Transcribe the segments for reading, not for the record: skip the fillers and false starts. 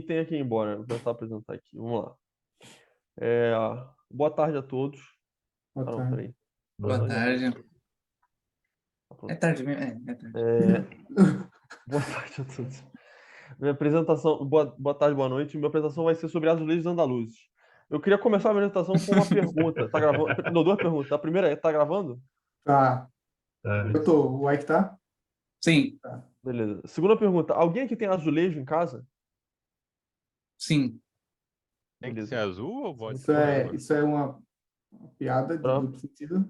tem aqui embora. Vou tentar apresentar aqui. Vamos lá. É, boa tarde a todos. Boa Ah, não, tarde. peraí. Boa tarde. Tá É pronto. tarde mesmo? É tarde. Boa tarde a todos. Minha apresentação. Boa tarde, boa noite. Minha apresentação vai ser sobre azulejos andaluzes. Eu queria começar a minha apresentação com uma pergunta. Tá gravando? Não, duas perguntas. A primeira é: tá gravando? Tá. Tá. Eu tô. O Ike tá? Sim, Tá. Beleza. Segunda pergunta: alguém aqui tem azulejo em casa? sim. Tem que ser Beleza. azul ou pode Isso ser é, branco? isso é uma piada de Pra- duplo sentido?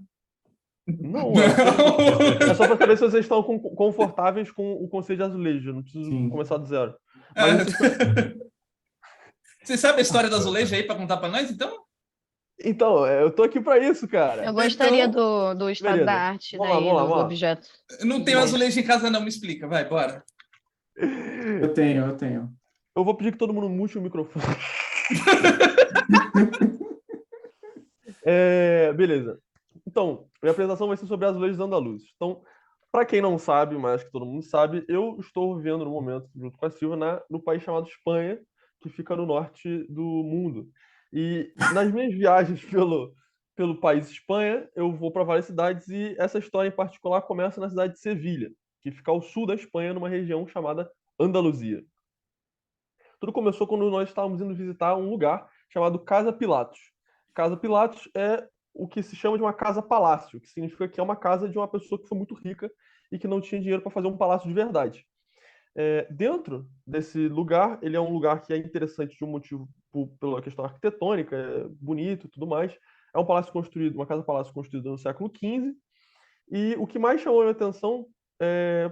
Não, é só para saber se vocês estão confortáveis com o conceito de azulejo. Eu não preciso Sim. começar do zero. Ah, Mas vocês Você sabe a história do azulejo aí pra contar pra nós, então? Então, eu tô aqui para isso, cara. Eu gostaria Então, do estado da Beleza. arte Vamos lá, daí, vamos lá, dos vamos lá. objetos. não tenho azulejo em casa não, me explica, vai, bora. Eu tenho. Eu vou pedir que todo mundo mute o microfone. Beleza. Então, minha apresentação vai ser sobre azulejos andaluzes. Então, para quem não sabe, mas acho que todo mundo sabe, eu estou vivendo no momento, junto com a Silvia, no país chamado Espanha, que fica no norte do mundo. E nas minhas viagens pelo país Espanha, eu vou para várias cidades e essa história em particular começa na cidade de Sevilha, que fica ao sul da Espanha, numa região chamada Andaluzia. Tudo começou quando nós estávamos indo visitar um lugar chamado Casa Pilatos. Casa Pilatos é o que se chama de uma casa-palácio, que significa que é uma casa de uma pessoa que foi muito rica e que não tinha dinheiro para fazer um palácio de verdade. Dentro desse lugar, ele é um lugar que é interessante de um motivo pela questão arquitetônica, é bonito e tudo mais. É um palácio construído, uma casa-palácio construída no século XV. E o que mais chamou a minha atenção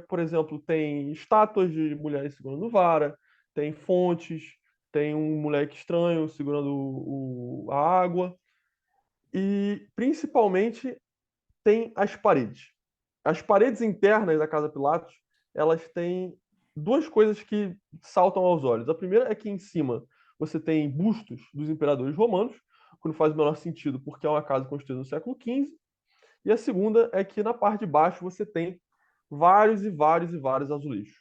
por exemplo, tem estátuas de mulheres segurando vara, tem fontes, tem um moleque estranho segurando a água e principalmente tem as paredes. As paredes internas da Casa Pilatos, elas têm duas coisas que saltam aos olhos. A primeira é que em cima você tem bustos dos imperadores romanos, o que não faz o menor sentido porque é uma casa construída no século XV. E a segunda é que na parte de baixo você tem vários e vários e vários azulejos.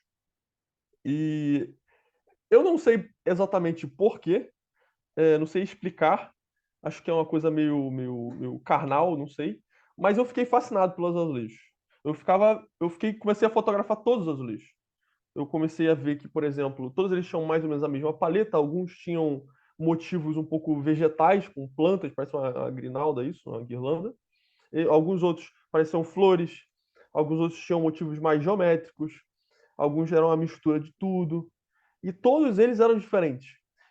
E eu não sei exatamente por quê, não sei explicar. Acho que é uma coisa meio carnal, não sei. Mas eu fiquei fascinado pelos azulejos. Comecei a fotografar todos os azulejos. Eu comecei a ver que, por exemplo, todos eles tinham mais ou menos a mesma paleta. Alguns tinham motivos um pouco vegetais, com plantas, parece uma grinalda isso, uma guirlanda. E alguns outros pareciam flores. Alguns outros tinham motivos mais geométricos. Alguns eram uma mistura de tudo. E todos eles eram diferentes.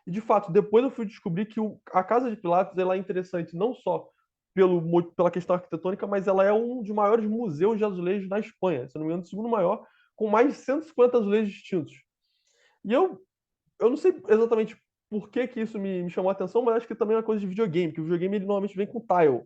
E de fato, depois eu fui descobrir que a Casa de Pilatos ela é interessante não só pela questão arquitetônica, mas ela é um dos maiores museus de azulejos na Espanha, se não me engano, o segundo maior, com mais de 150 azulejos distintos. E eu não sei exatamente por que isso me chamou a atenção, mas acho que também é uma coisa de videogame, que o videogame ele normalmente vem com tile.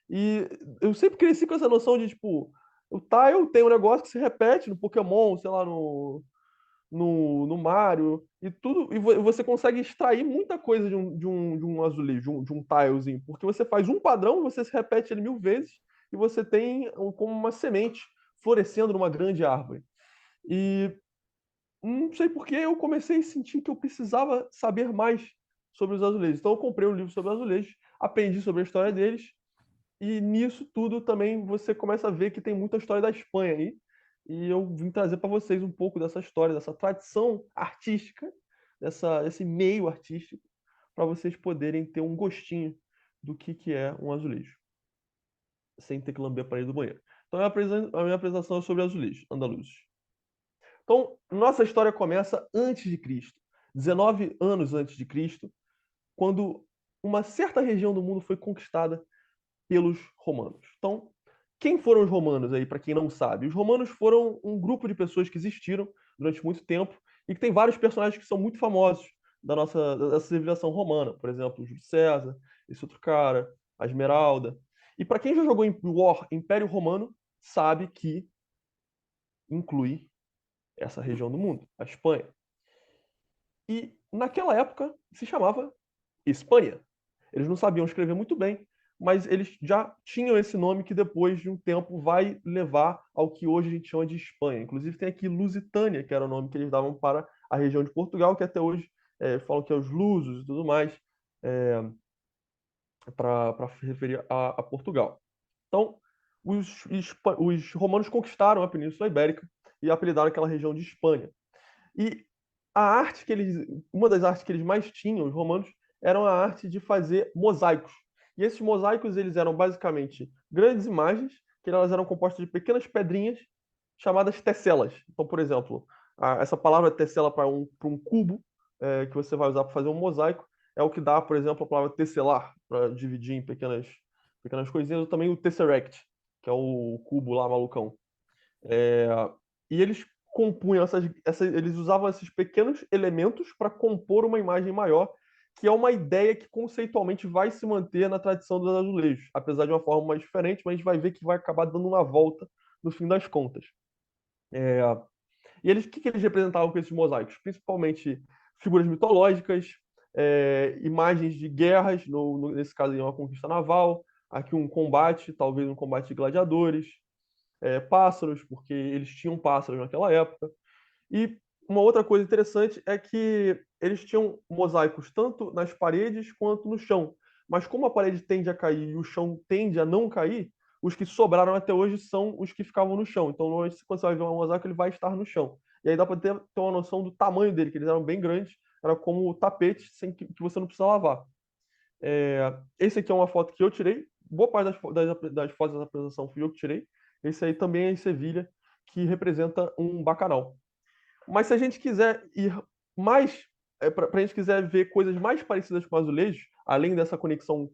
E eu sempre cresci com essa noção de, tipo, o tile tem um negócio que se repete no Pokémon, sei lá, no Mario, e tudo, e você consegue extrair muita coisa de um azulejo, de um tilezinho, porque você faz um padrão, você se repete ele 1000 vezes, e você tem como uma semente florescendo numa grande árvore. E não sei por que eu comecei a sentir que eu precisava saber mais sobre os azulejos. Então eu comprei um livro sobre azulejos, aprendi sobre a história deles, e nisso tudo também você começa a ver que tem muita história da Espanha aí. E eu vim trazer para vocês um pouco dessa história, dessa tradição artística, esse meio artístico, para vocês poderem ter um gostinho do que é um azulejo, sem ter que lamber a parede do banheiro. Então a minha apresentação é sobre azulejos andaluzes. Então, nossa história começa antes de Cristo, 19 anos antes de Cristo, quando uma certa região do mundo foi conquistada pelos romanos. Então, quem foram os romanos aí, para quem não sabe? Os romanos foram um grupo de pessoas que existiram durante muito tempo e que tem vários personagens que são muito famosos da civilização romana. Por exemplo, o Júlio César, esse outro cara, a Esmeralda. E para quem já jogou em War Império Romano, sabe que inclui essa região do mundo, a Espanha. E naquela época se chamava Espanha. Eles não sabiam escrever muito bem, mas eles já tinham esse nome que depois de um tempo vai levar ao que hoje a gente chama de Espanha. Inclusive tem aqui Lusitânia, que era o nome que eles davam para a região de Portugal, que até hoje falam que é os lusos e tudo mais, para referir a Portugal. Então, os romanos conquistaram a Península Ibérica e apelidaram aquela região de Espanha. E uma das artes que eles mais tinham, os romanos, era a arte de fazer mosaicos. E esses mosaicos, eles eram basicamente grandes imagens, que elas eram compostas de pequenas pedrinhas chamadas tesselas. Então, por exemplo, essa palavra tessela para um cubo, que você vai usar para fazer um mosaico, é o que dá, por exemplo, a palavra tesselar, para dividir em pequenas coisinhas, ou também o tesseract, que é o cubo lá, malucão. E eles compunham eles usavam esses pequenos elementos para compor uma imagem maior, que é uma ideia que conceitualmente vai se manter na tradição dos azulejos, apesar de uma forma mais diferente, mas a gente vai ver que vai acabar dando uma volta no fim das contas. E o que eles representavam com esses mosaicos? Principalmente figuras mitológicas, imagens de guerras, nesse caso uma conquista naval, aqui um combate, talvez um combate de gladiadores, pássaros, porque eles tinham pássaros naquela época. E uma outra coisa interessante é que eles tinham mosaicos tanto nas paredes quanto no chão. Mas como a parede tende a cair e o chão tende a não cair, os que sobraram até hoje são os que ficavam no chão. Então, normalmente, quando você vai ver um mosaico, ele vai estar no chão. E aí dá para ter uma noção do tamanho dele, que eles eram bem grandes, era como tapete sem que você não precisa lavar. Esse aqui é uma foto que eu tirei. Boa parte das fotos da apresentação fui eu que tirei. Esse aí também é em Sevilha, que representa um bacanal. Mas se a gente quiser ir mais, para a gente quiser ver coisas mais parecidas com azulejos, além dessa conexão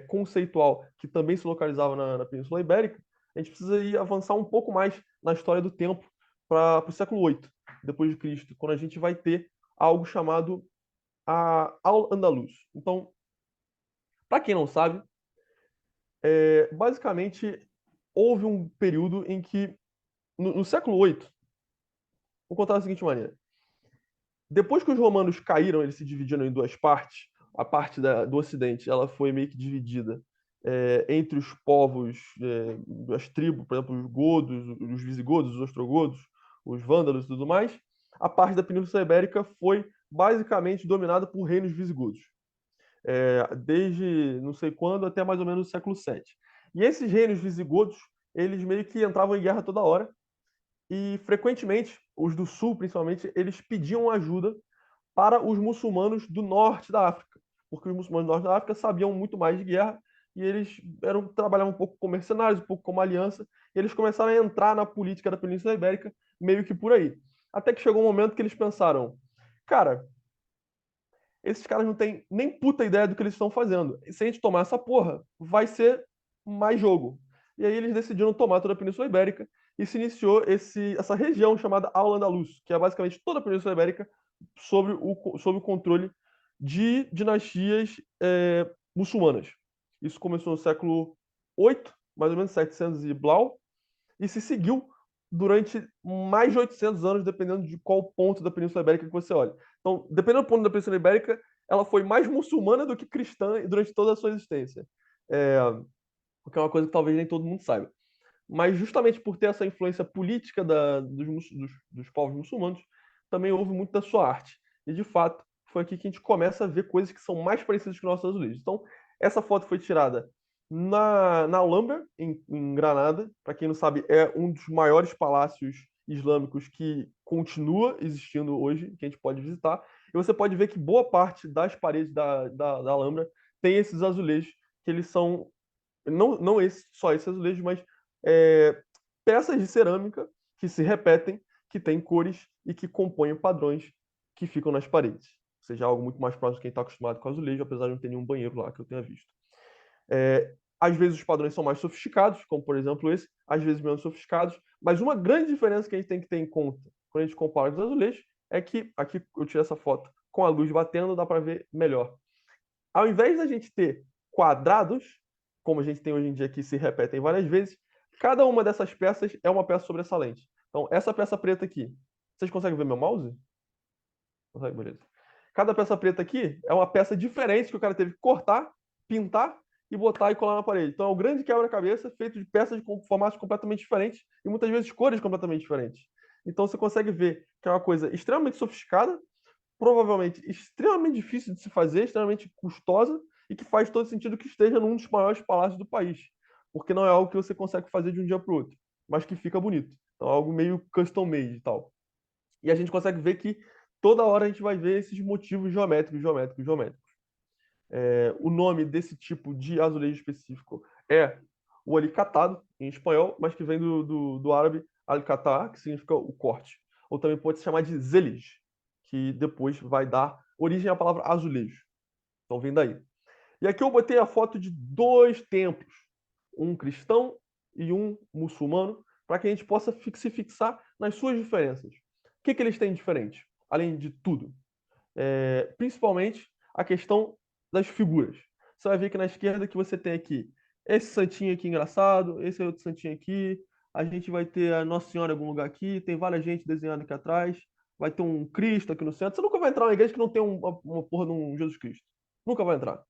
conceitual que também se localizava na Península Ibérica, a gente precisa ir avançar um pouco mais na história do tempo para o século VIII, depois de Cristo, quando a gente vai ter algo chamado a Al-Andalus. Então, para quem não sabe, basicamente houve um período em que, no século VIII, vou contar da seguinte maneira. Depois que os romanos caíram, eles se dividiram em duas partes. A parte do Ocidente, ela foi meio que dividida entre os povos, as tribos, por exemplo, os godos, os visigodos, os ostrogodos, os vândalos e tudo mais. A parte da Península Ibérica foi basicamente dominada por reinos visigodos, desde não sei quando até mais ou menos o século VII. E esses reinos visigodos, eles meio que entravam em guerra toda hora, e frequentemente, os do sul, principalmente, eles pediam ajuda para os muçulmanos do norte da África, porque os muçulmanos do norte da África sabiam muito mais de guerra e eles trabalhavam um pouco como mercenários, um pouco como aliança, e eles começaram a entrar na política da Península Ibérica meio que por aí. Até que chegou um momento que eles pensaram, cara, esses caras não têm nem puta ideia do que eles estão fazendo. E se a gente tomar essa porra, vai ser mais jogo. E aí eles decidiram tomar toda a Península Ibérica e se iniciou essa região chamada Al-Andalus, que é basicamente toda a Península Ibérica sob o controle de dinastias muçulmanas. Isso começou no século VIII, mais ou menos 700 e blau, e se seguiu durante mais de 800 anos, dependendo de qual ponto da Península Ibérica que você olha. Então, dependendo do ponto da Península Ibérica, ela foi mais muçulmana do que cristã durante toda a sua existência. O que é uma coisa que talvez nem todo mundo saiba. Mas justamente por ter essa influência política dos povos muçulmanos, também houve muito da sua arte. E, de fato, foi aqui que a gente começa a ver coisas que são mais parecidas com nossos azulejos. Então, essa foto foi tirada na Alhambra, em Granada. Para quem não sabe, é um dos maiores palácios islâmicos que continua existindo hoje, que a gente pode visitar. E você pode ver que boa parte das paredes da Alhambra tem esses azulejos, que eles são, não só esses azulejos, mas peças de cerâmica que se repetem, que têm cores e que compõem padrões que ficam nas paredes. Ou seja, algo muito mais próximo de quem está acostumado com azulejo, apesar de não ter nenhum banheiro lá que eu tenha visto. Às vezes os padrões são mais sofisticados, como por exemplo esse, às vezes menos sofisticados, mas uma grande diferença que a gente tem que ter em conta quando a gente compara os azulejos é que, aqui eu tirei essa foto com a luz batendo, dá para ver melhor. Ao invés da gente ter quadrados, como a gente tem hoje em dia que se repetem várias vezes, cada uma dessas peças é uma peça sobressalente. Então, essa peça preta aqui, vocês conseguem ver meu mouse? Consegue, beleza. Cada peça preta aqui é uma peça diferente que o cara teve que cortar, pintar e botar e colar na parede. Então, é um grande quebra-cabeça feito de peças com formatos completamente diferentes e muitas vezes cores completamente diferentes. Então, você consegue ver que é uma coisa extremamente sofisticada, provavelmente extremamente difícil de se fazer, extremamente custosa e que faz todo sentido que esteja num dos maiores palácios do país, porque não é algo que você consegue fazer de um dia para o outro, mas que fica bonito. Então é algo meio custom made e tal. E a gente consegue ver que toda hora a gente vai ver esses motivos geométricos, geométricos, geométricos. O nome desse tipo de azulejo específico é o alicatado, em espanhol, mas que vem do árabe alicatar, que significa o corte. Ou também pode se chamar de zelij, que depois vai dar origem à palavra azulejo. Então vem daí. E aqui eu botei a foto de dois templos, um cristão e um muçulmano, para que a gente possa se fixar nas suas diferenças. O que eles têm de diferente? Além de tudo, principalmente a questão das figuras. Você vai ver que na esquerda que você tem aqui esse santinho aqui engraçado, esse outro santinho aqui, a gente vai ter a Nossa Senhora em algum lugar aqui, tem várias gente desenhando aqui atrás, vai ter um Cristo aqui no centro. Você nunca vai entrar na igreja que não tem uma porra de um Jesus Cristo. Nunca vai entrar.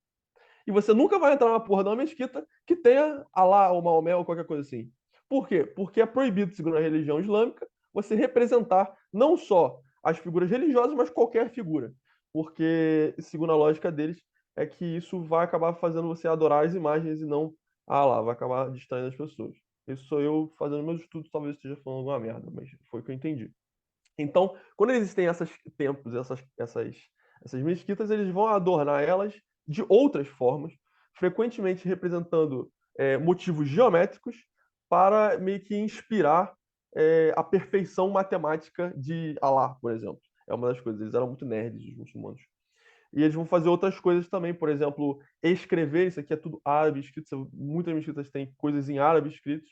E você nunca vai entrar na porra de uma mesquita que tenha Alá ou Maomé ou qualquer coisa assim. Por quê? Porque é proibido, segundo a religião islâmica, você representar não só as figuras religiosas, mas qualquer figura. Porque, segundo a lógica deles, é que isso vai acabar fazendo você adorar as imagens e não Alá, vai acabar distraindo as pessoas. Isso sou eu fazendo meus estudos, talvez esteja falando alguma merda, mas foi o que eu entendi. Então, quando existem esses templos, essas mesquitas, eles vão adornar elas de outras formas, frequentemente representando motivos geométricos para meio que inspirar a perfeição matemática de Alá, por exemplo. É uma das coisas. Eles eram muito nerds, os muçulmanos. E eles vão fazer outras coisas também, por exemplo, escrever, isso aqui é tudo árabe escrito, muitas mesquitas têm coisas em árabe escritas.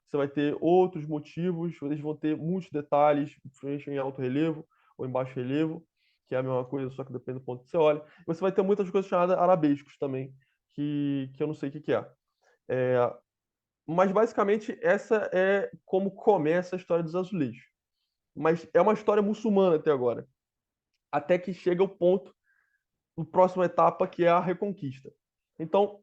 Você vai ter outros motivos, eles vão ter muitos detalhes, principalmente em alto relevo ou em baixo relevo, que é a mesma coisa, só que depende do ponto que você olha. Você vai ter muitas coisas chamadas arabescos também, que eu não sei o que é. Mas basicamente essa é como começa a história dos azulejos. Mas é uma história muçulmana até agora. Até que chega o ponto, a próxima etapa, que é a Reconquista. Então,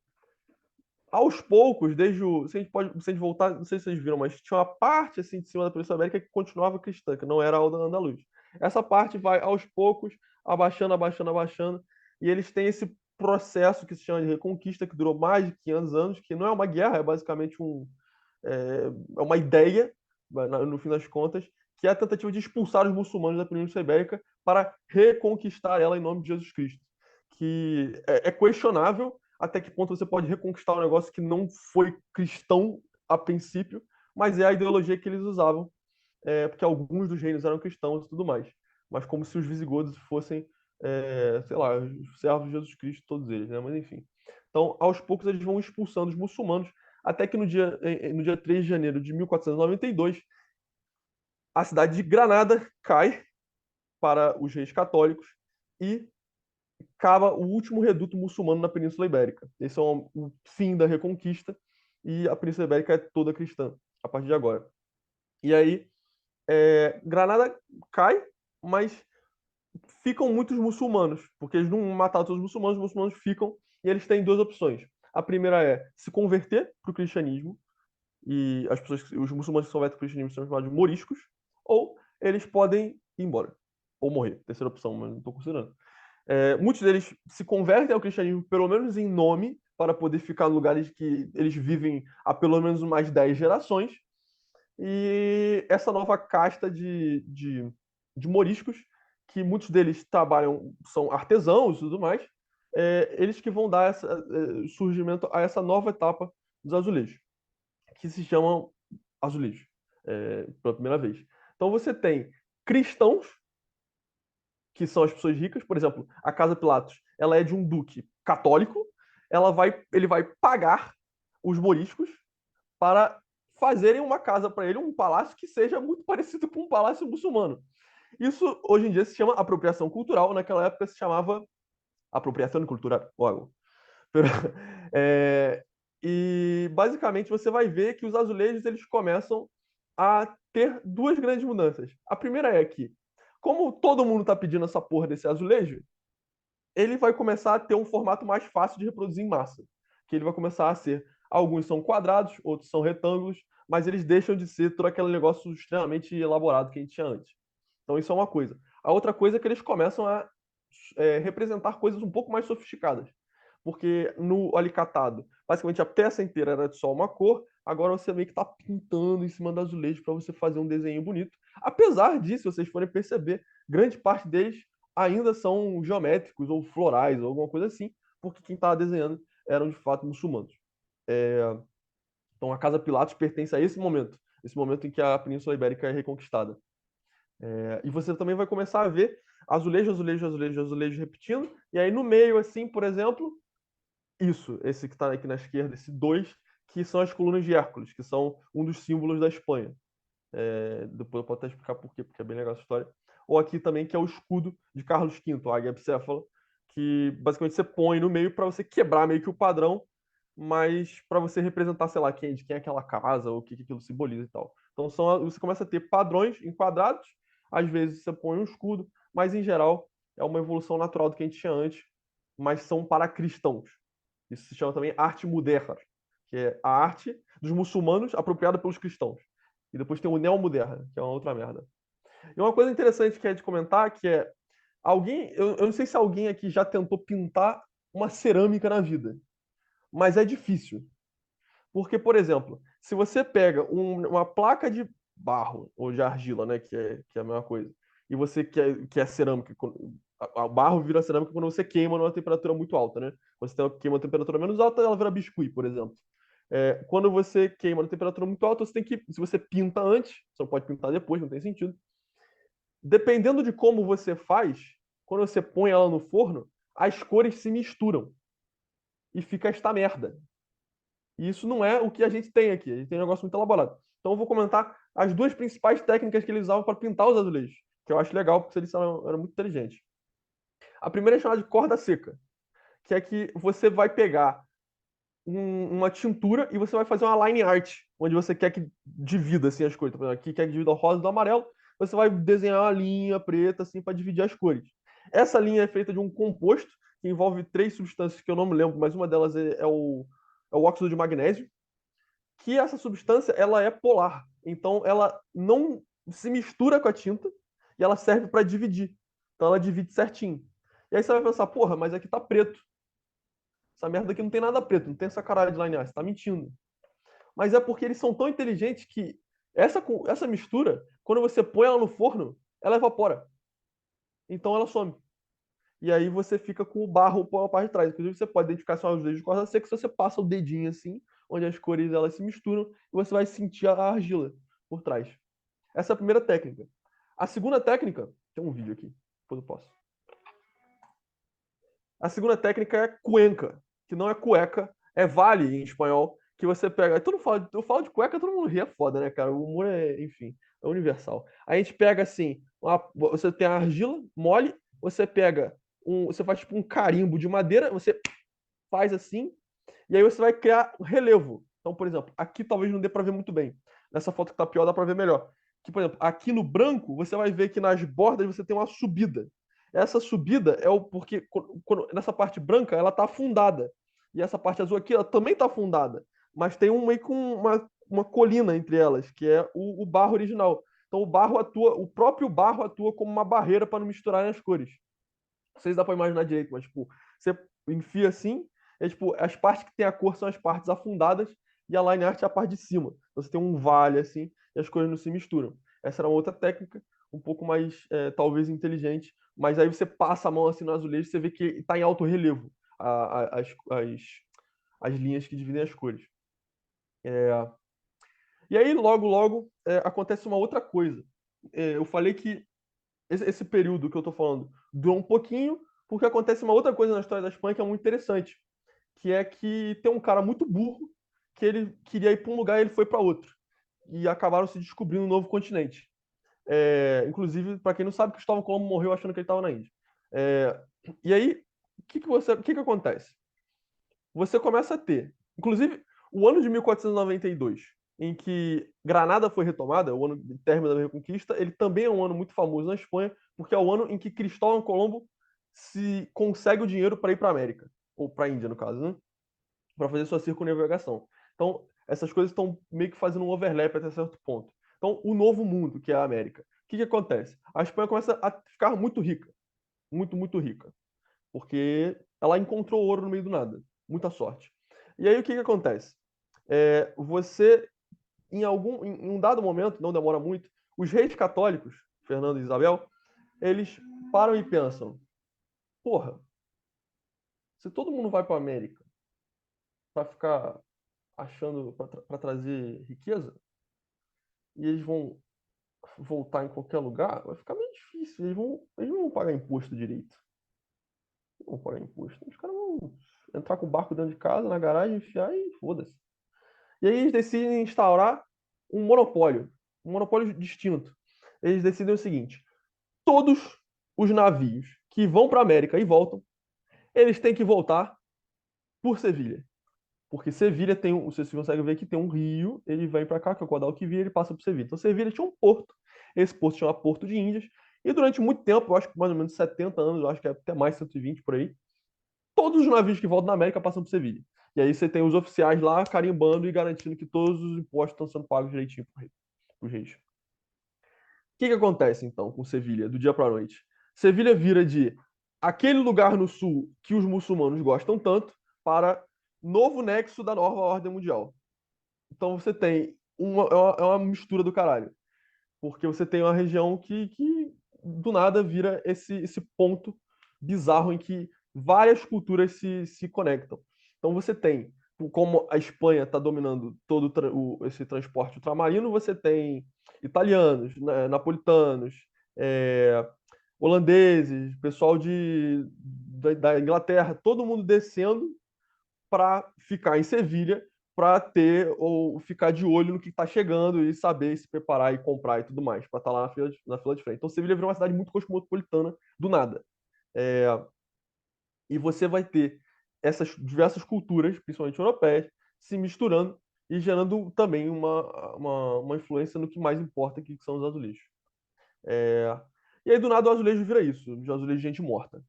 aos poucos, se a gente voltar, não sei se vocês viram, mas tinha uma parte assim de cima da Península Ibérica que continuava cristã, que não era a Al-Andalus. Essa parte vai aos poucos abaixando, abaixando, abaixando, e eles têm esse processo que se chama de Reconquista, que durou mais de 500 anos, que não é uma guerra, é basicamente uma ideia, no fim das contas, que é a tentativa de expulsar os muçulmanos da Península Ibérica para reconquistar ela em nome de Jesus Cristo. Que é questionável até que ponto você pode reconquistar um negócio que não foi cristão a princípio, mas é a ideologia que eles usavam, porque alguns dos reinos eram cristãos e tudo mais. Mas como se os visigodos fossem, sei lá, os servos de Jesus Cristo, todos eles, né? Mas enfim. Então, aos poucos, eles vão expulsando os muçulmanos, até que no dia 3 de janeiro de 1492, a cidade de Granada cai para os reis católicos e cava o último reduto muçulmano na Península Ibérica. Esse é o fim da Reconquista e a Península Ibérica é toda cristã a partir de agora. E aí, Granada cai, mas ficam muitos muçulmanos, porque eles não mataram todos os muçulmanos ficam e eles têm duas opções. A primeira é se converter para o cristianismo, e os muçulmanos que se convertem para o cristianismo são chamados de moriscos, ou eles podem ir embora, ou morrer. Terceira opção, mas não estou considerando. Muitos deles se convertem ao cristianismo, pelo menos em nome, para poder ficar em lugares que eles vivem há pelo menos mais 10 gerações. E essa nova casta de moriscos, que muitos deles trabalham, são artesãos e tudo mais, eles que vão dar surgimento a essa nova etapa dos azulejos, que se chamam azulejos, pela primeira vez. Então você tem cristãos, que são as pessoas ricas, por exemplo, a Casa Pilatos, ela é de um duque católico, ele vai pagar os moriscos para fazerem uma casa para ele, um palácio que seja muito parecido com um palácio muçulmano. Isso hoje em dia se chama apropriação cultural, naquela época se chamava apropriação cultural. E basicamente você vai ver que os azulejos eles começam a ter duas grandes mudanças. A primeira é que, como todo mundo está pedindo essa porra desse azulejo, ele vai começar a ter um formato mais fácil de reproduzir em massa. Que ele vai começar a ser, alguns são quadrados, outros são retângulos, mas eles deixam de ser todo aquele negócio extremamente elaborado que a gente tinha antes. Então isso é uma coisa. A outra coisa é que eles começam a representar coisas um pouco mais sofisticadas. Porque no alicatado, basicamente a peça inteira era de só uma cor, agora você meio que está pintando em cima do azulejo para você fazer um desenho bonito. Apesar disso, se vocês forem perceber, grande parte deles ainda são geométricos ou florais ou alguma coisa assim, porque quem estava desenhando eram de fato muçulmanos. Então a Casa Pilatos pertence a esse momento em que a Península Ibérica é reconquistada. E você também vai começar a ver azulejo, azulejo, azulejo, azulejo repetindo, e aí no meio, assim, por exemplo, esse que está aqui na esquerda, esse 2, que são as colunas de Hércules, que são um dos símbolos da Espanha. Depois eu posso até explicar por quê, porque é bem legal essa história. Ou aqui também, que é o escudo de Carlos V, a águia bicéfala, que basicamente você põe no meio para você quebrar meio que o padrão, mas para você representar, sei lá, de quem é aquela casa, ou o que aquilo simboliza e tal. Então você começa a ter padrões enquadrados, às vezes você põe um escudo, mas em geral é uma evolução natural do que a gente tinha antes, mas são para cristãos. Isso se chama também arte moderna, que é a arte dos muçulmanos apropriada pelos cristãos. E depois tem o neo-moderna, que é uma outra merda. E uma coisa interessante que é de comentar, que é eu não sei se alguém aqui já tentou pintar uma cerâmica na vida, mas é difícil. Porque, por exemplo, se você pega uma placa de barro ou de argila, né, que é a mesma coisa, e você quer cerâmica, o barro vira cerâmica quando você queima numa temperatura muito alta, né? Você queima uma temperatura menos alta, ela vira biscuit, por exemplo. Quando você queima na temperatura muito alta, se você pinta antes, você não pode pintar depois, não tem sentido. Dependendo de como você faz, quando você põe ela no forno, as cores se misturam e fica esta merda. E isso não é o que a gente tem aqui. A gente tem um negócio muito elaborado. Então eu vou comentar as duas principais técnicas que eles usavam para pintar os azulejos, que eu acho legal, porque eles eram muito inteligentes. A primeira é chamada de corda seca, que é que você vai pegar uma tintura e você vai fazer uma line art, onde você quer que divida assim, as cores. Por exemplo, aqui quer que divida o rosa do amarelo, você vai desenhar uma linha preta assim, para dividir as cores. Essa linha é feita de um composto que envolve 3 substâncias que eu não me lembro, mas uma delas é o óxido de magnésio, que essa substância ela é polar. Então ela não se mistura com a tinta e ela serve para dividir. Então ela divide certinho. E aí você vai pensar, porra, mas aqui tá preto. Essa merda aqui não tem nada preto, não tem essa caralho de linear, você tá mentindo. Mas é porque eles são tão inteligentes que essa mistura, quando você põe ela no forno, ela evapora. Então ela some. E aí você fica com o barro pela parte de trás. Inclusive, você pode identificar só os dedos de corda seca se você passa o dedinho assim, onde as cores elas se misturam, e você vai sentir a argila por trás. Essa é a primeira técnica. A segunda técnica, tem um vídeo aqui, depois eu posso. A segunda técnica é cuenca, que não é cueca, é vale em espanhol, que você pega. Eu falo de cueca, todo mundo ri, é foda, né, cara? O humor é, enfim, é universal. A gente pega assim, você tem a argila mole, você pega você faz tipo um carimbo de madeira, você faz assim, e aí você vai criar um relevo. Então, por exemplo, aqui talvez não dê para ver muito bem. Nessa foto que tá pior dá para ver melhor. Que, por exemplo, aqui no branco, você vai ver que nas bordas você tem uma subida. Essa subida é porque nessa parte branca ela tá afundada. E essa parte azul aqui ela também tá afundada. Mas tem meio com uma colina entre elas, que é o barro original. Então o próprio barro atua como uma barreira para não misturar as cores. Não sei se dá para imaginar direito, mas tipo, você enfia assim, tipo, as partes que tem a cor são as partes afundadas e a line art é a parte de cima. Então, você tem um vale assim e as cores não se misturam. Essa era uma outra técnica, um pouco mais talvez inteligente, mas aí você passa a mão assim no azulejo e você vê que está em alto relevo as linhas que dividem as cores. E aí logo acontece uma outra coisa. Eu falei que esse período que eu estou falando durou um pouquinho, porque acontece uma outra coisa na história da Espanha que é muito interessante, que é que tem um cara muito burro que ele queria ir para um lugar e ele foi para outro. E acabaram se descobrindo um novo continente. Inclusive, para quem não sabe, Cristóvão Colombo morreu achando que ele estava na Índia. E aí, o que acontece? Você começa a ter, inclusive, o ano de 1492, em que Granada foi retomada, o ano de término da Reconquista, ele também é um ano muito famoso na Espanha, porque é o ano em que Cristóvão Colombo se consegue o dinheiro para ir para a América, ou para a Índia, no caso, né? Para fazer sua circunnavegação. Então, essas coisas estão meio que fazendo um overlap até certo ponto. Então, o novo mundo, que é a América. O que acontece? A Espanha começa a ficar muito rica. muito, muito rica. Porque ela encontrou ouro no meio do nada. Muita sorte. E aí o que acontece? Você, em um dado momento, não demora muito, os reis católicos, Fernando e Isabel, eles param e pensam: porra, se todo mundo vai para a América para ficar achando, para trazer riqueza, e eles vão voltar em qualquer lugar, vai ficar meio difícil. Eles não vão pagar imposto direito. Não vão pagar imposto. Os caras vão entrar com o barco dentro de casa, na garagem, enfiar e foda-se. E aí eles decidem instaurar um monopólio distinto. Eles decidem o seguinte: todos os navios que vão para a América e voltam, eles têm que voltar por Sevilha. Porque Sevilha tem você consegue ver que tem um rio, ele vem para cá, que é o Guadalquivir, ele passa por Sevilha. Então Sevilha tinha um porto, esse porto chama Porto de Índias, e durante muito tempo, eu acho que mais ou menos 70 anos, eu acho que é até mais 120 por aí, todos os navios que voltam na América passam por Sevilha. E aí você tem os oficiais lá carimbando e garantindo que todos os impostos estão sendo pagos direitinho para os reis. O que acontece então com Sevilha, do dia para a noite? Sevilha vira de aquele lugar no sul que os muçulmanos gostam tanto para novo nexo da nova ordem mundial. Então você tem uma mistura do caralho. Porque você tem uma região que do nada vira esse ponto bizarro em que várias culturas se conectam. Então você tem, como a Espanha está dominando todo esse transporte ultramarino, você tem italianos, né, napolitanos, é, holandeses, pessoal da Inglaterra, todo mundo descendo para ficar em Sevilha, para ter ou ficar de olho no que está chegando e saber se preparar e comprar e tudo mais, para estar lá na fila de frente. Então, Sevilha virou uma cidade muito cosmopolitana do nada. É, e você vai ter essas diversas culturas, principalmente europeias, se misturando e gerando também uma influência no que mais importa, que são os azulejos. É, e aí, do nada, o azulejo vira isso, de azulejo de gente morta.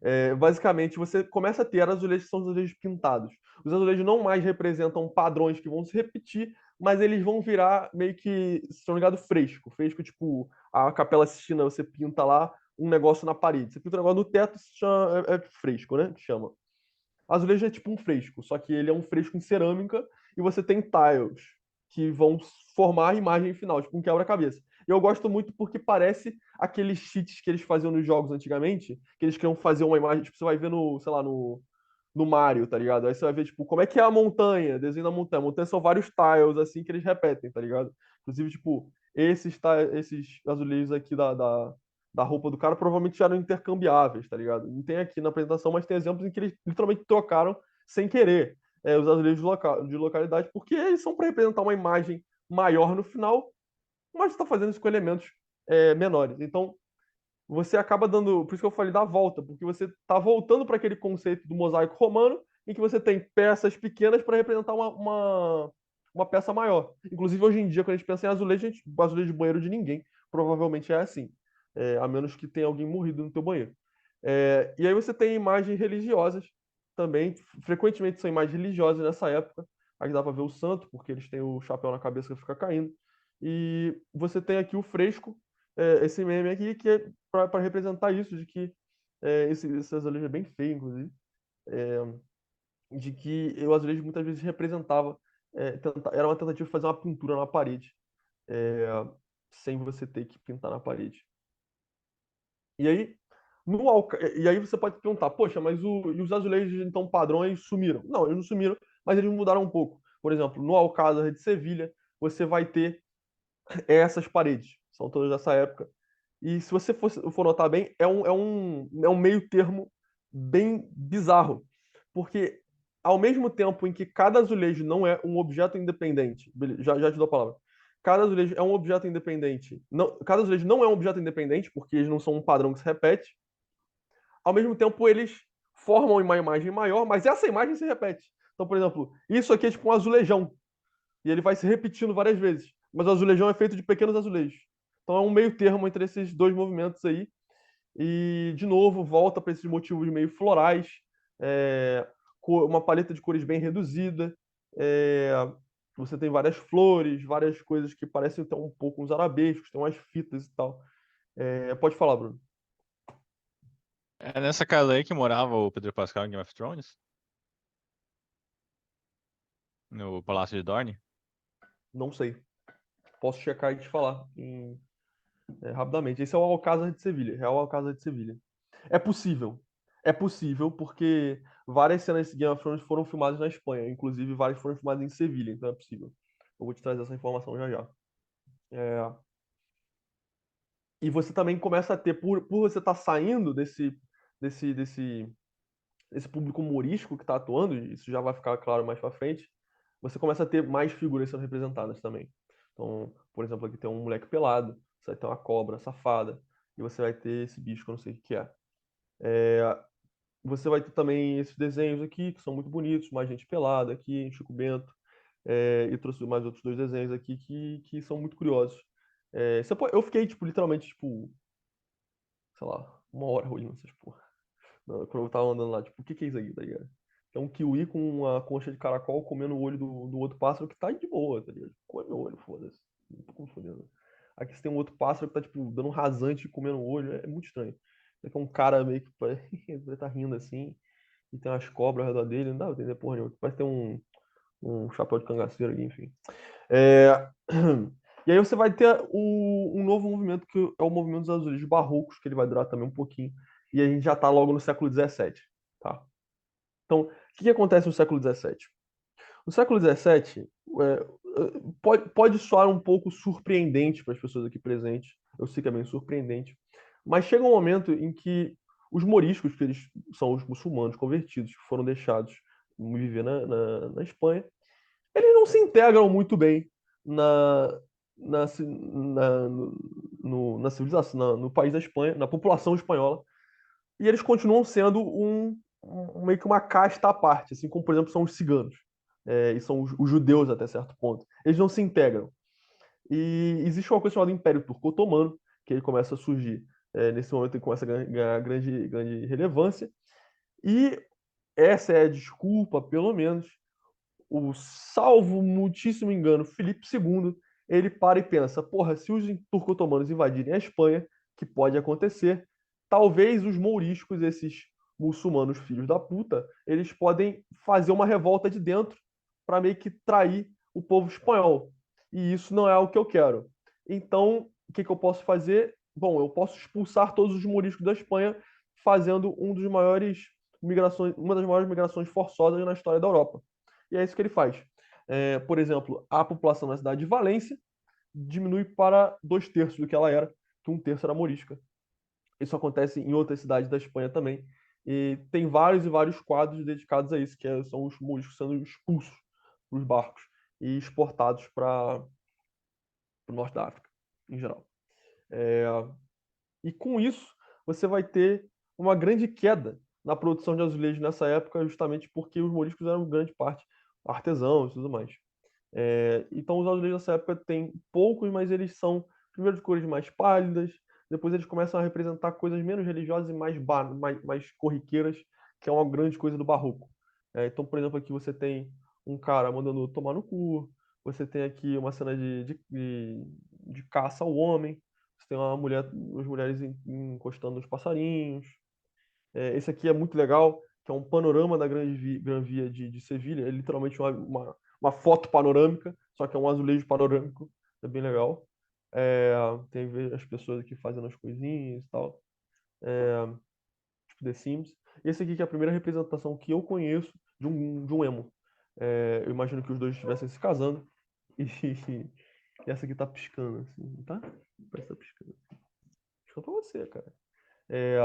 É, basicamente, você começa a ter azulejos que são os azulejos pintados. Os azulejos não mais representam padrões que vão se repetir, mas eles vão virar meio que, se não me engano, fresco. Fresco, tipo, a Capela Sistina, você pinta lá um negócio na parede. Você pinta um negócio no teto, é fresco, né? Que chama. Azulejo é tipo um fresco, só que ele é um fresco em cerâmica e você tem tiles que vão formar a imagem final, tipo um quebra-cabeça. E eu gosto muito porque parece aqueles cheats que eles faziam nos jogos antigamente, que eles queriam fazer uma imagem, tipo, você vai ver no, sei lá, no Mario, tá ligado? Aí você vai ver, tipo, como é que é a montanha, desenho da montanha. A montanha são vários tiles, assim, que eles repetem, tá ligado? Inclusive, tipo, esses azulejos aqui da roupa do cara provavelmente já eram intercambiáveis, tá ligado? Não tem aqui na apresentação, mas tem exemplos em que eles literalmente trocaram sem querer os azulejos de localidade, porque eles são para representar uma imagem maior no final, mas está fazendo isso com elementos menores. Então, você acaba dando. Por isso que eu falei da volta, porque você está voltando para aquele conceito do mosaico romano, em que você tem peças pequenas para representar uma peça maior. Inclusive, hoje em dia, quando a gente pensa em azulejo, azulejo de banheiro de ninguém, provavelmente é assim. A menos que tenha alguém morrido no teu banheiro. E aí você tem imagens religiosas também, frequentemente são imagens religiosas nessa época. Aqui dá para ver o santo, porque eles têm o chapéu na cabeça que fica caindo. E você tem aqui o fresco, esse meme aqui, que é para representar isso, de que esse azulejo é bem feio, inclusive, de que o azulejo muitas vezes representava, era uma tentativa de fazer uma pintura na parede, é, sem você ter que pintar na parede. E aí, e aí você pode perguntar, poxa, mas e os azulejos, então, padrões sumiram? Não, eles não sumiram, mas eles mudaram um pouco. Por exemplo, no Alcázar de Sevilha, você vai ter essas paredes, são todas dessa época. E se você for notar bem, é um meio termo bem bizarro. Porque ao mesmo tempo em que cada azulejo não é um objeto independente, já te dou a palavra. Cada azulejo é um objeto independente. Não, cada azulejo não é um objeto independente, porque eles não são um padrão que se repete. Ao mesmo tempo, eles formam uma imagem maior, mas essa imagem se repete. Então, por exemplo, isso aqui é tipo um azulejão. E ele vai se repetindo várias vezes. Mas o azulejão é feito de pequenos azulejos. Então é um meio termo entre esses dois movimentos aí. E, de novo, volta para esses motivos meio florais, é, uma paleta de cores bem reduzida. é, Você tem várias flores, várias coisas que parecem ter um pouco uns arabescos, tem umas fitas e tal. Pode falar, Bruno. É nessa casa aí que morava o Pedro Pascal em Game of Thrones? No Palácio de Dorne? Não sei. Posso checar e te falar rapidamente. Esse é o Alcázar de Sevilha. Real Alcázar de Sevilha. É possível. É possível porque várias cenas de Game of Thrones foram filmadas na Espanha. Inclusive, várias foram filmadas em Sevilha. Então é possível. Eu vou te trazer essa informação já já. É, E você também começa a ter, por você estar saindo desse, desse, desse público humorístico que está atuando, e isso já vai ficar claro mais para frente, você começa a ter mais figuras sendo representadas também. Então, por exemplo, aqui tem um moleque pelado, você vai ter uma cobra safada, e você vai ter esse bicho que eu não sei o que é. Você vai ter também esses desenhos aqui, que são muito bonitos, mais gente pelada aqui, Chico Bento, e trouxe mais outros dois desenhos aqui que são muito curiosos. Eu fiquei, tipo, literalmente, tipo, sei lá, uma hora olhando essas porra. Quando eu tava andando lá, tipo, o que que é isso aqui, tá ligado? É um kiwi com uma concha de caracol comendo o olho do outro pássaro que tá de boa, tá ligado? Come meu olho, foda-se. Não tô confundindo. Aqui você tem um outro pássaro que tá, tipo, dando um rasante e comendo o olho. É muito estranho. Aqui é um cara meio que ele tá rindo assim, e tem umas cobras ao redor dele, não dá pra entender porra nenhuma. Parece ter um chapéu de cangaceiro ali, enfim. É, E aí você vai ter um novo movimento, que é o movimento dos azulejos barrocos, que ele vai durar também um pouquinho. E a gente já está logo no século XVII. Tá? Então, o que acontece no século XVII? No século XVII, pode soar um pouco surpreendente para as pessoas aqui presentes. Eu sei que é bem surpreendente. Mas chega um momento em que os moriscos, que eles são os muçulmanos convertidos, que foram deixados viver na Espanha, eles não se integram muito bem na, na civilização, no país da Espanha, na população espanhola, e eles continuam sendo meio que uma casta à parte, assim como, por exemplo, são os ciganos, e são os judeus até certo ponto. Eles não se integram. E existe uma coisa chamada Império Turco-Otomano, que ele começa a surgir. Nesse momento ele começa a ganhar grande relevância, e essa é a desculpa, pelo menos, o salvo muitíssimo engano Filipe II, ele para e pensa, porra, se os turco-otomanos invadirem a Espanha, que pode acontecer, talvez os mouriscos, esses muçulmanos filhos da puta, eles podem fazer uma revolta de dentro para meio que trair o povo espanhol. E isso não é o que eu quero. Então, o que eu posso fazer? Bom, eu posso expulsar todos os mouriscos da Espanha, fazendo uma das maiores migrações forçosas na história da Europa. E é isso que ele faz. Por exemplo, a população na cidade de Valência diminui para 2/3 do que ela era, que 1/3 era morisca. Isso acontece em outras cidades da Espanha também. E tem vários e vários quadros dedicados a isso, são os moriscos sendo expulsos dos barcos e exportados para o norte da África, em geral. É, e com isso, você vai ter uma grande queda na produção de azulejos nessa época, justamente porque os moriscos eram grande parte artesãos e tudo mais. Então, os azulejos nessa época têm poucos, mas eles são, primeiro, de cores mais pálidas, depois eles começam a representar coisas menos religiosas e mais corriqueiras, que é uma grande coisa do barroco. Então, por exemplo, aqui você tem um cara mandando tomar no cu, você tem aqui uma cena de caça ao homem, você tem as mulheres encostando nos passarinhos. Esse aqui é muito legal, que é um panorama da Gran Via de Sevilha. É literalmente uma foto panorâmica, só que é um azulejo panorâmico. É bem legal. Tem as pessoas aqui fazendo as coisinhas e tal. Tipo The Sims. Esse aqui que é a primeira representação que eu conheço de um emo. Eu imagino que os dois estivessem se casando. E essa aqui tá piscando, assim, tá? Parece que tá piscando. Piscando pra você, cara. É,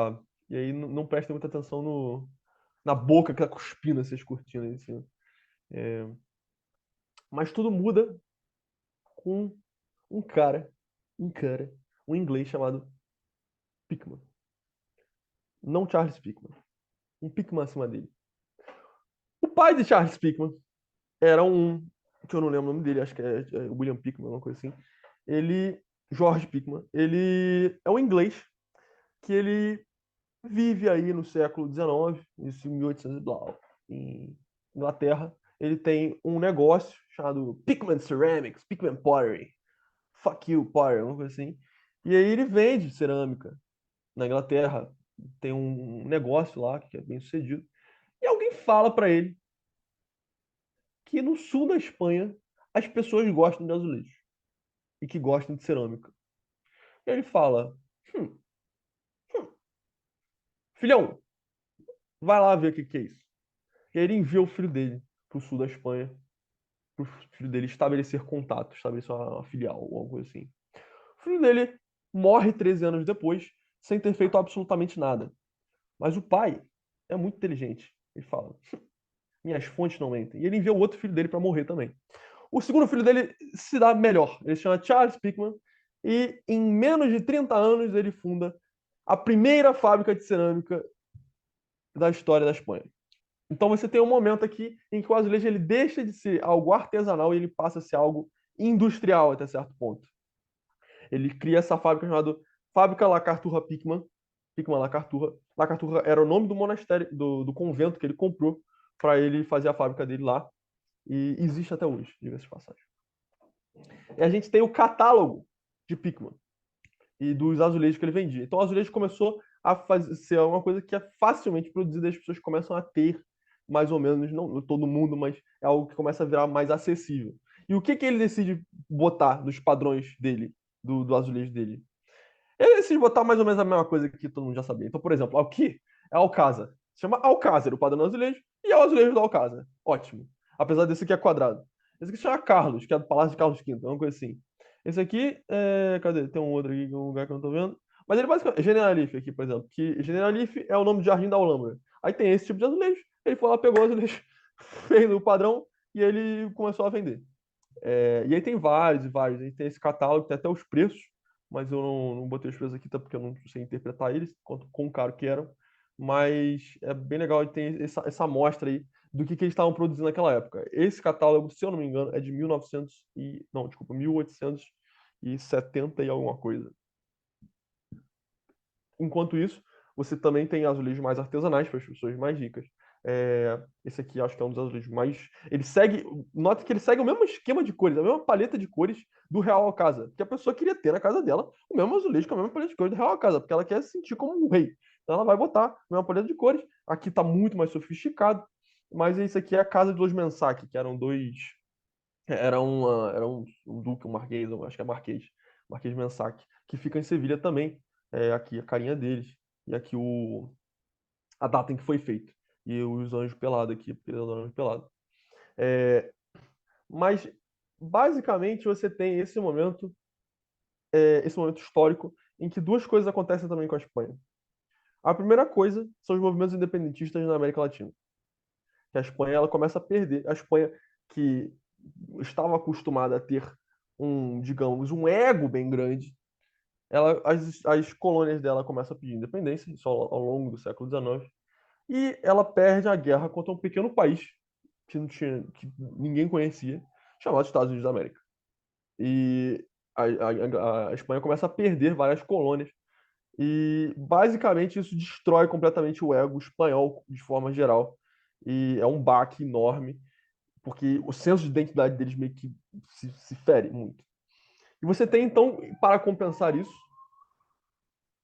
e aí não prestem muita atenção na boca que tá cuspindo essas cortinas em cima. Mas tudo muda com um cara, um cara, um inglês chamado Pickman. Não Charles Pickman. Um Pickman acima dele. O pai de Charles Pickman era que eu não lembro o nome dele, acho que é William Pickman, alguma coisa assim. George Pickman, ele é um inglês que ele vive aí no século XIX, isso em 1800 e blá, em Inglaterra. Ele tem um negócio chamado Pickman Ceramics, Pickman Pottery. Fuck you, Pottery, alguma coisa assim. E aí ele vende cerâmica na Inglaterra. Tem um negócio lá que é bem sucedido. E alguém fala para ele que no sul da Espanha as pessoas gostam de azulejo e que gostam de cerâmica. E ele fala: hum, filhão, vai lá ver o que que é isso. E aí ele envia o filho dele pro sul da Espanha, pro filho dele estabelecer contato, estabelecer uma filial ou algo assim. O filho dele morre 13 anos depois, sem ter feito absolutamente nada. Mas o pai é muito inteligente. Ele fala: minhas fontes não mentem. E ele envia o outro filho dele para morrer também. O segundo filho dele se dá melhor. Ele se chama Charles Pickman. E em menos de 30 anos ele funda a primeira fábrica de cerâmica da história da Espanha. Então você tem um momento aqui em que o azulejo ele deixa de ser algo artesanal e ele passa a ser algo industrial até certo ponto. Ele cria essa fábrica chamada Fábrica La Carturra Pickman. Pickman La Carturra. La Carturra era o nome do monastério, do convento que ele comprou para ele fazer a fábrica dele lá. E existe até hoje, diga-se de passagem. E a gente tem o catálogo de Pickman e dos azulejos que ele vendia. Então o azulejo começou a ser uma coisa que é facilmente produzida e as pessoas começam a ter mais ou menos, não todo mundo, mas é algo que começa a virar mais acessível. E o que que ele decide botar nos padrões dele, do azulejo dele? Ele decide botar mais ou menos a mesma coisa que todo mundo já sabia. Então, por exemplo, aqui é Alcázar. Se chama Alcázar, o padrão do azulejo, e é o azulejo do Alcázar. Ótimo. Apesar desse aqui é quadrado. Esse aqui se chama Carlos, que é do Palácio de Carlos V, uma coisa assim. Esse aqui é. Cadê? Tem um outro aqui, um lugar que eu não tô vendo. Mas ele basicamente. Generalife aqui, por exemplo. Que Generalife é o nome do Jardim da Alhambra. Aí tem esse tipo de azulejo. Ele foi lá, pegou o azulejo, fez o padrão e ele começou a vender. E aí tem vários e vários. Aí tem esse catálogo, tem até os preços, mas eu não botei os preços aqui, tá? Porque eu não sei interpretar eles, quão caro que eram. Mas é bem legal e tem essa amostra aí do que eles estavam produzindo naquela época. Esse catálogo, se eu não me engano, é de 1900 e... Não, desculpa, 1870 e alguma coisa. Enquanto isso, você também tem azulejos mais artesanais para as pessoas mais ricas. Esse aqui acho que é um dos azulejos mais. Ele segue. Nota que ele segue o mesmo esquema de cores, a mesma paleta de cores do Real Alcázar. Porque a pessoa queria ter na casa dela o mesmo azulejo com a mesma paleta de cores do Real Alcázar, porque ela quer se sentir como um rei. Então ela vai botar a mesma paleta de cores. Aqui está muito mais sofisticado. Mas esse aqui é a casa de Los Mensac, que eram dois. Era um duque, um marquês, acho que é marquês. Marquês de Mensac, que fica em Sevilha também. Aqui a carinha deles. E aqui a data em que foi feito. E os anjos pelados aqui, porque eles adoram anjo pelado. Mas, basicamente, você tem esse momento histórico em que duas coisas acontecem também com a Espanha. A primeira coisa são os movimentos independentistas na América Latina. Que a Espanha ela começa a perder. A Espanha, que estava acostumada a ter digamos, um ego bem grande, as colônias dela começam a pedir independência, isso ao longo do século XIX, e ela perde a guerra contra um pequeno país que ninguém conhecia, chamado Estados Unidos da América. E a Espanha começa a perder várias colônias, e basicamente isso destrói completamente o ego espanhol de forma geral. E é um baque enorme, porque o senso de identidade deles meio que se fere muito. E você tem, então, para compensar isso,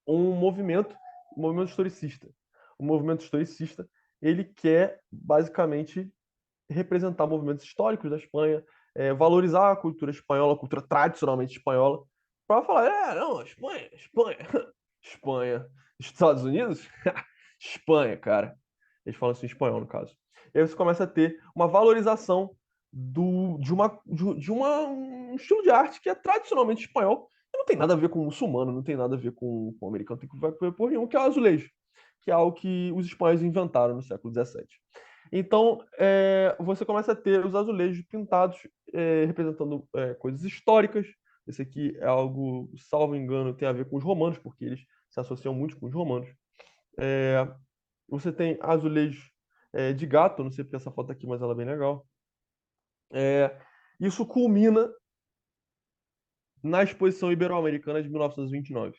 um movimento historicista. O movimento historicista, ele quer basicamente representar movimentos históricos da Espanha, valorizar a cultura espanhola, a cultura tradicionalmente espanhola, para falar, não, Espanha, Espanha, Espanha, Estados Unidos, Espanha, cara. Eles falam assim em espanhol, no caso. E aí você começa a ter uma valorização um estilo de arte que é tradicionalmente espanhol, e não tem nada a ver com muçulmano, não tem nada a ver com americano, tem que ver por nenhum, que é o azulejo, que é algo que os espanhóis inventaram no século XVII. Então, você começa a ter os azulejos pintados representando coisas históricas. Esse aqui é algo, salvo engano, tem a ver com os romanos, porque eles se associam muito com os romanos. Você tem azulejos de gato, não sei porque essa foto aqui, mas ela é bem legal. Isso culmina na Exposição Ibero-Americana de 1929.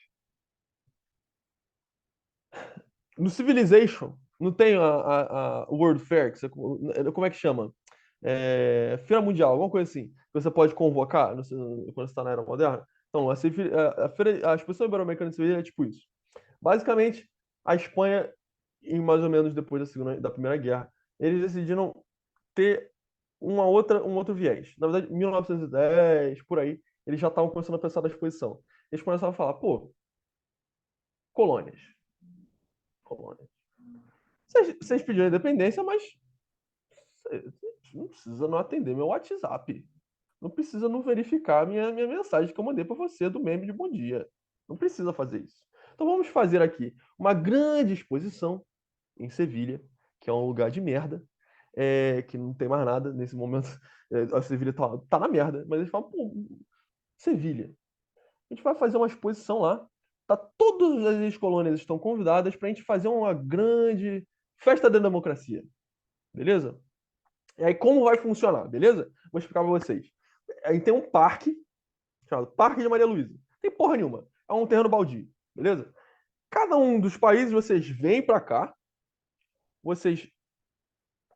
No Civilization, não tem a World Fair, como é que chama? Feira Mundial, alguma coisa assim, que você pode convocar quando você está na Era Moderna. Então, a exposição ibero-americana de Sevilha é tipo isso. Basicamente, a Espanha, em mais ou menos depois da Primeira Guerra, eles decidiram ter um outro viés. Na verdade, em 1910, por aí, eles já estavam começando a pensar na exposição. Eles começaram a falar, pô, colônias. Colônias. Vocês pediram independência, mas vocês não precisa não atender meu WhatsApp. Não precisa não verificar minha mensagem que eu mandei para você do meme de bom dia. Não precisa fazer isso. Então vamos fazer aqui uma grande exposição em Sevilha, que é um lugar de merda, que não tem mais nada nesse momento. A Sevilha tá na merda, mas eles falam, pô, Sevilha, a gente vai fazer uma exposição lá. Tá, todas as ex-colônias estão convidadas para a gente fazer uma grande festa da democracia. Beleza? E aí, como vai funcionar? Beleza? Vou explicar para vocês. Aí tem um parque, chamado Parque de Maria Luísa. Tem porra nenhuma. É um terreno baldio. Beleza? Cada um dos países, vocês vêm para cá, vocês,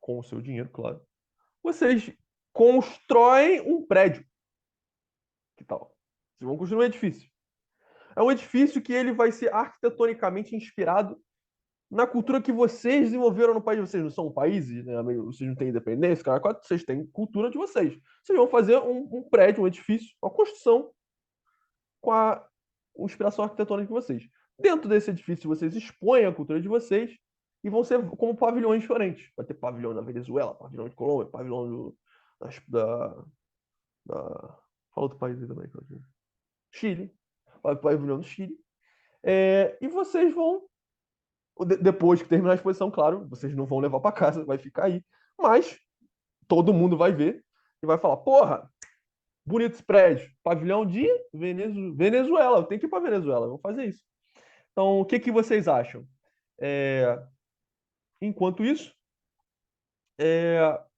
com o seu dinheiro, claro, vocês constroem um prédio. Que tal? Vocês vão construir um edifício. É um edifício que ele vai ser arquitetonicamente inspirado na cultura que vocês desenvolveram no país. Vocês não são países, né? Vocês não têm independência, cara, vocês têm cultura de vocês. Vocês vão fazer um prédio, um edifício, uma construção com a inspiração arquitetônica de vocês. Dentro desse edifício, vocês expõem a cultura de vocês e vão ser como pavilhões diferentes. Vai ter pavilhão da Venezuela, pavilhão de Colômbia, pavilhão fala outro país aí também. Chile. Pavilhão do Chile. E vocês vão, depois que terminar a exposição, claro, vocês não vão levar para casa, vai ficar aí. Mas todo mundo vai ver e vai falar, porra, bonito esse prédio. Pavilhão de Venezuela. Eu tenho que ir para Venezuela. Vamos fazer isso. Então, o que vocês acham? Enquanto isso,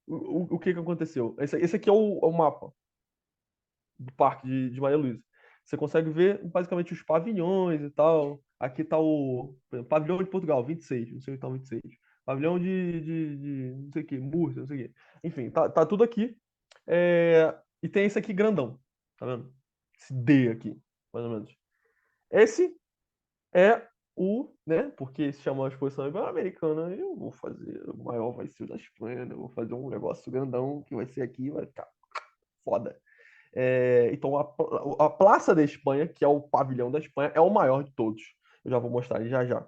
o que aconteceu? Esse aqui é o mapa do Parque de Maria Luísa. Você consegue ver basicamente os pavilhões e tal. Aqui está o pavilhão de Portugal, 26. Não sei onde está o 26. Pavilhão de não sei o que, Múrcia, não sei o que. Enfim, tá tudo aqui. E tem esse aqui grandão. Tá vendo? Esse D aqui, mais ou menos. Esse é né? Porque se chama a exposição ibero-americana, eu vou fazer, o maior vai ser o da Espanha, né? Eu vou fazer um negócio grandão que vai ser aqui, vai ficar foda. Então a Praça da Espanha, que é o pavilhão da Espanha, é o maior de todos. Eu já vou mostrar ele já já.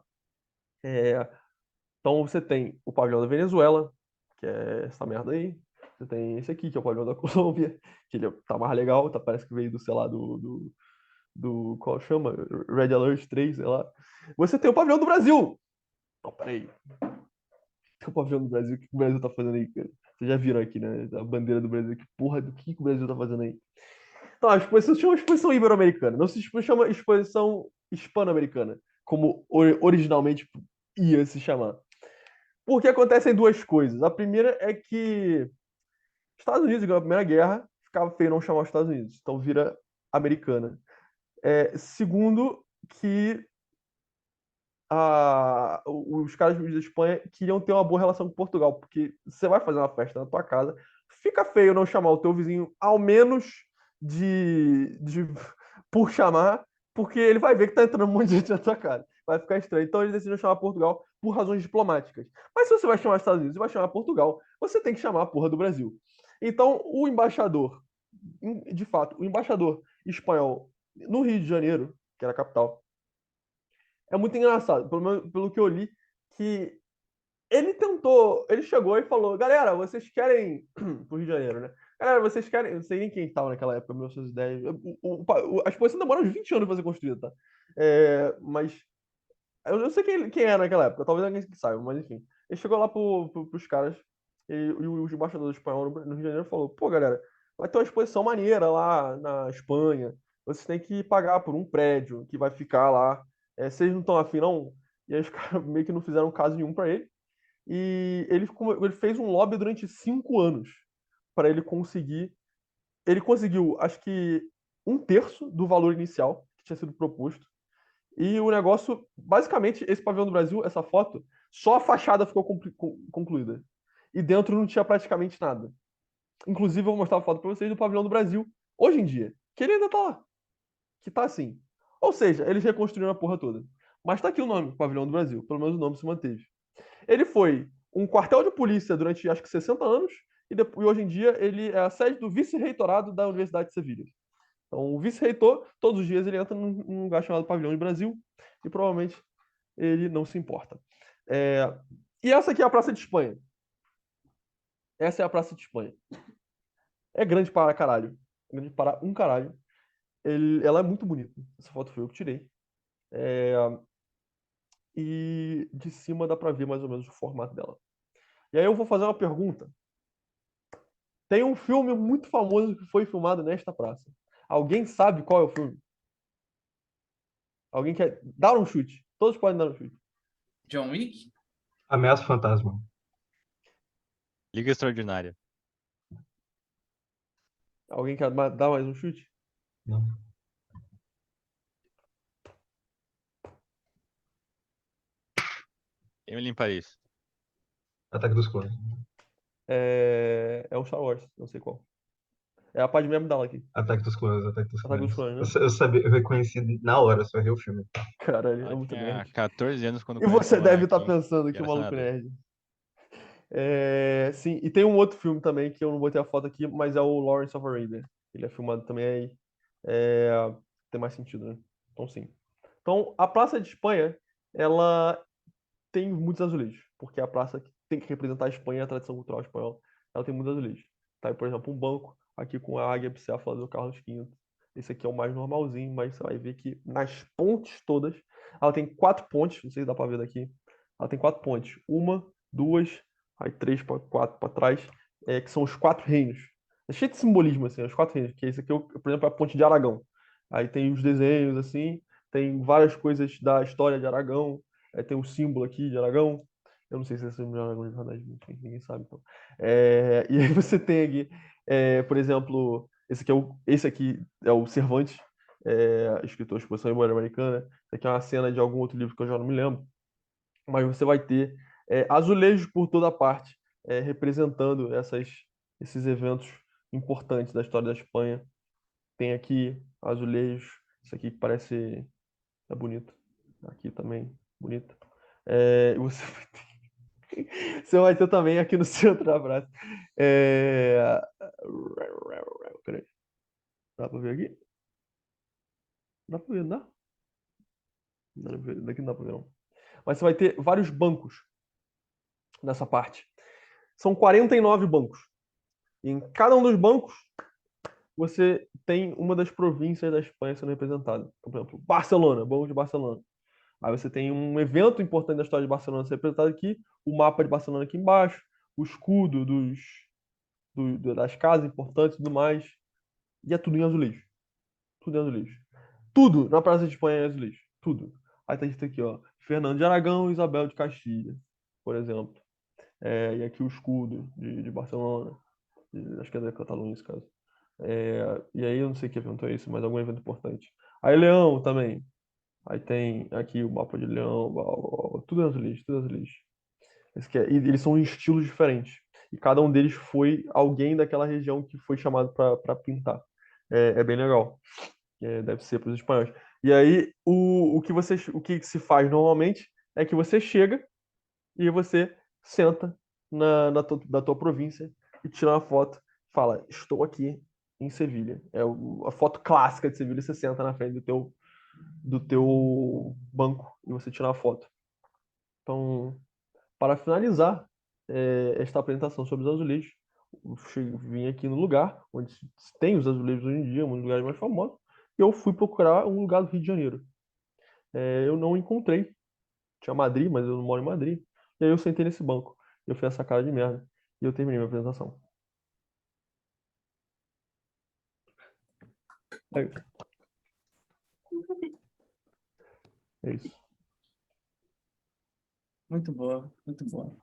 Então você tem o pavilhão da Venezuela, que é essa merda aí. Você tem esse aqui, que é o pavilhão da Colômbia, que ele tá mais legal, parece que veio do, sei lá, qual chama? Red Alert 3, sei lá. Você tem o pavilhão do Brasil. Não, peraí. Tem o pavilhão do Brasil. O que o Brasil tá fazendo aí, cara? Vocês já viram aqui, né? A bandeira do Brasil. Que porra do que o Brasil tá fazendo aí? Então, a exposição se chama exposição ibero-americana. Não se chama exposição hispano-americana, como originalmente ia se chamar. Porque acontecem duas coisas. A primeira é que Estados Unidos ganhou a Primeira Guerra, ficava feio não chamar os Estados Unidos. Então vira americana. Segundo, que os caras da Espanha queriam ter uma boa relação com Portugal, porque você vai fazer uma festa na tua casa, fica feio não chamar o teu vizinho, ao menos por chamar, porque ele vai ver que tá entrando um monte de gente na tua casa. Vai ficar estranho. Então eles decidiram chamar Portugal por razões diplomáticas. Mas se você vai chamar os Estados Unidos e vai chamar Portugal, você tem que chamar a porra do Brasil. Então o embaixador, de fato, o embaixador espanhol no Rio de Janeiro, que era a capital, é muito engraçado, pelo que eu li, que ele chegou e falou, galera, vocês querem, pro Rio de Janeiro, né? Galera, vocês querem, não sei nem quem estava naquela época, 1910, a exposição demora uns 20 anos para ser construída, tá? Mas eu não sei quem era naquela época, talvez alguém que saiba, mas enfim. Ele chegou lá pros caras, e o embaixador espanhol no Rio de Janeiro falou, pô, galera, vai ter uma exposição maneira lá na Espanha, vocês têm que pagar por um prédio que vai ficar lá. Vocês não estão afim, não? E aí os caras meio que não fizeram caso nenhum para ele. E ele fez um lobby durante 5 anos para ele conseguir. Ele conseguiu, acho que, 1/3 do valor inicial que tinha sido proposto. E o negócio, basicamente, esse pavilhão do Brasil, essa foto, só a fachada ficou concluída. E dentro não tinha praticamente nada. Inclusive, eu vou mostrar a foto para vocês do pavilhão do Brasil, hoje em dia, que ele ainda tá lá. que tá assim. Ou seja, eles reconstruíram a porra toda. Mas tá aqui o nome, Pavilhão do Brasil. Pelo menos o nome se manteve. Ele foi um quartel de polícia durante, acho que 60 anos, e hoje em dia ele é a sede do vice-reitorado da Universidade de Sevilha. Então, o vice-reitor, todos os dias ele entra num lugar chamado Pavilhão do Brasil, e provavelmente ele não se importa. E essa aqui é a Praça de Espanha. Essa é a Praça de Espanha. É grande para caralho. É grande para um caralho. Ela é muito bonita. Essa foto foi eu que tirei. E de cima dá pra ver mais ou menos o formato dela. E aí eu vou fazer uma pergunta. Tem um filme muito famoso que foi filmado nesta praça. Alguém sabe qual é o filme? Alguém quer dar um chute? Todos podem dar um chute. John Wick? Ameaça Fantasma. Liga Extraordinária. Alguém quer dar mais um chute? Não. Emily em Paris. Ataque dos Clones. É o Star Wars, não sei qual. É a Padmé Amidala aqui. Ataque dos Clones, Ataque dos Ataque dos Clones. Clones, né? Eu sabia, eu reconheci na hora, só vi o filme. Caralho, é Ela muito tinha nerd. 14 anos quando E você conheceu deve estar Anakin, pensando que que o era maluco senador. nerd. Sim, e tem um outro filme também que eu não botei a foto aqui, mas é o Lawrence of Arabia. Ele é filmado também aí. Tem mais sentido, né? Então, sim. Então, a Praça de Espanha, ela tem muitos azulejos, porque é a praça que tem que representar a Espanha, a tradição cultural espanhola, ela tem muitos azulejos. Tá aí, por exemplo, um banco aqui com a águia bicéfala do Carlos V. Esse aqui é o mais normalzinho, mas você vai ver que nas pontes todas, ela tem 4 pontes, não sei se dá pra ver daqui. Ela tem 4 pontes. Uma, duas, aí 3 para 4 para trás, que são os 4 reinos. É cheio de simbolismo, assim, os 4 reinos, que esse aqui, por exemplo, é a ponte de Aragão. Aí tem os desenhos, assim, tem várias coisas da história de Aragão, tem um símbolo aqui de Aragão. Eu não sei se é símbolo de Aragão de verdade, enfim, ninguém sabe. Então. E aí você tem aqui, por exemplo, esse aqui é o Cervantes, escritor de exposição ibero-americana. Isso aqui é uma cena de algum outro livro que eu já não me lembro. Mas você vai ter azulejos por toda parte, representando esses eventos importantes da história da Espanha. Tem aqui azulejos, isso aqui que parece bonito. Aqui também, bonito. E você vai ter também aqui no centro da praça. Peraí. Dá pra ver aqui? Dá pra ver, não dá? Não dá pra ver. Daqui não dá pra ver, não. Mas você vai ter vários bancos nessa parte. São 49 bancos. E em cada um dos bancos, você tem uma das províncias da Espanha sendo representada. Por exemplo, Barcelona, Banco de Barcelona. Aí você tem um evento importante da história de Barcelona sendo representado aqui, o mapa de Barcelona aqui embaixo, o escudo das casas importantes e tudo mais. E é tudo em azulejo. Tudo em azulejo. Tudo na Praça de Espanha é azulejo. Tudo. Aí tá escrito aqui, ó. Fernando de Aragão e Isabel de Castilha, por exemplo. E aqui o escudo de Barcelona. Acho que é da Catalunha nesse caso. E aí eu não sei que evento é esse, mas algum evento importante. Aí Leão também. Aí tem aqui o mapa de Leão, tudo em azulejo, tudo em azulejo. E eles são em estilos diferentes. E cada um deles foi alguém daquela região que foi chamado para pintar. É bem legal. Deve ser para os espanhóis. E aí, o que se faz normalmente é que você chega e você senta da tua província e tira uma foto. Fala, estou aqui em Sevilha. A foto clássica de Sevilha, você senta na frente do teu banco e você tira uma foto. Então, para finalizar esta apresentação sobre os azulejos, vim aqui no lugar onde tem os azulejos hoje em dia, um dos lugares mais famosos, e eu fui procurar um lugar do Rio de Janeiro. Eu não encontrei. Tinha Madrid, mas eu não moro em Madrid. E aí eu sentei nesse banco. Eu fiz essa cara de merda. E eu terminei minha apresentação. É isso. É isso. Muito boa, muito boa.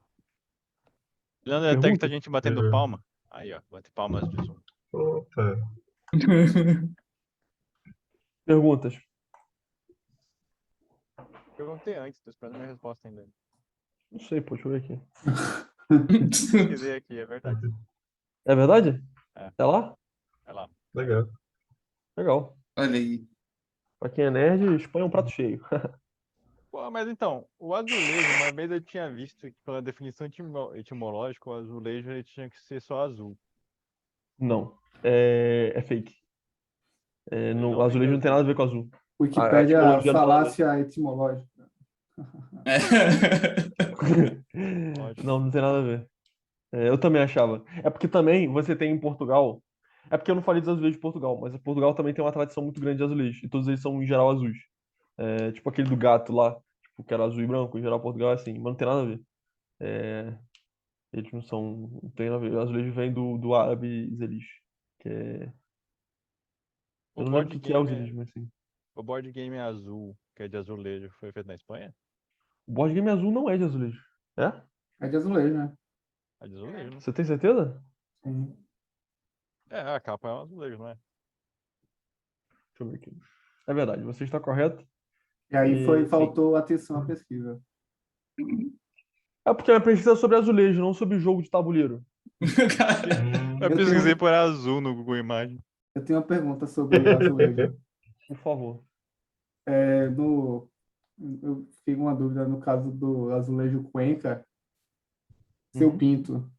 Leandro, até que tá Pergunta? gente batendo palma. Aí, ó, bate palmas de som. Opa. Perguntas. Perguntei antes, tô esperando a minha resposta ainda. Não sei, pô, deixa eu ver aqui. Pesquisei aqui, é verdade. É verdade? É. É lá? É lá. Legal. Legal. Olha aí. Pra quem é nerd, Espanha é um prato cheio. Pô, mas então, o azulejo, uma vez eu tinha visto que pela definição etimológica, o azulejo ele tinha que ser só azul. Não. É fake. Ele No, não vem de azulejo não tem nada a azul. ver com azul. A Wikipédia, etimologia não tem nada a ver. falácia etimológica. Ótimo. Não, não tem nada a ver. Eu também achava. É porque também você tem em Portugal. É porque eu não falei dos azulejos de Portugal, mas Portugal também tem uma tradição muito grande de azulejos. E todos eles são, em geral, azuis. Tipo aquele do gato lá, tipo, que era azul e branco. Em geral, Portugal é assim, mas não tem nada a ver. É, eles não são. Não tem nada a ver. O azulejo vem do árabe Zelish. Que é... O Eu não lembro o board que que é o game, Zelish, mas assim. o board game azul, que é de azulejo, foi feito na Espanha? O board game azul não é de azulejo. É? É de azulejo, né? É de azulejo, né? Você tem certeza? Sim. É, a capa é um azulejo, não é? Deixa eu ver aqui. É verdade, você está correto. E aí E, sim. faltou atenção à pesquisa. É porque a minha pesquisa é sobre azulejo, não sobre jogo de tabuleiro. Cara, Eu Eu pesquisei tenho, por azul no Google Imagens. eu tenho uma pergunta sobre azulejo. Por favor. É, eu fico uma dúvida no caso do azulejo Cuenca, seu Uhum. pinto.